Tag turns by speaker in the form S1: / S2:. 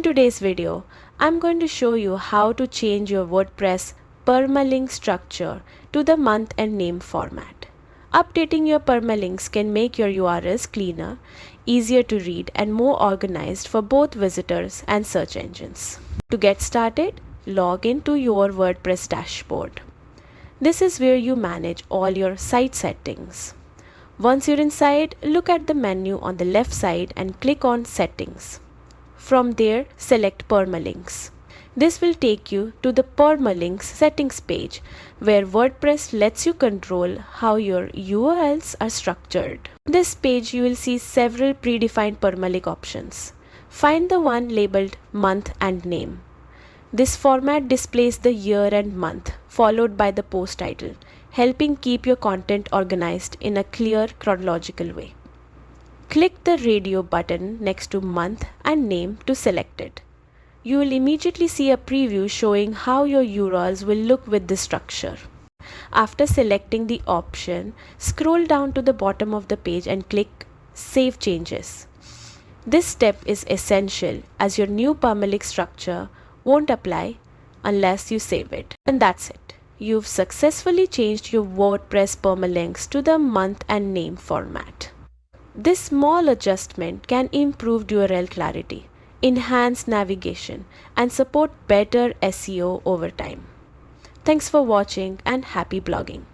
S1: today's video, I'm going to show you how to change your WordPress permalink structure to the month and name format. Updating your permalinks can make your URLs cleaner, easier to read, and more organized for both visitors and search engines. To get started, log into your WordPress dashboard. This is where you manage all your site settings. Once you're inside, look at the menu on the left side and click on Settings. From there, select Permalinks. This will take you to the Permalinks settings page where WordPress lets you control how your URLs are structured. On this page, you will see several predefined permalink options. Find the one labeled month and name. This format displays the year and month followed by the post title, helping keep your content organized in a clear chronological way. Click the radio button next to month and name to select it. You will immediately see a preview showing how your URLs will look with this structure. After selecting the option, scroll down to the bottom of the page and click Save Changes. This step is essential as your new permalink structure won't apply unless you save it. And that's it. You've successfully changed your WordPress permalinks to the month and name format. This small adjustment can improve URL clarity, enhance navigation, and support better SEO over time. Thanks for watching and happy blogging.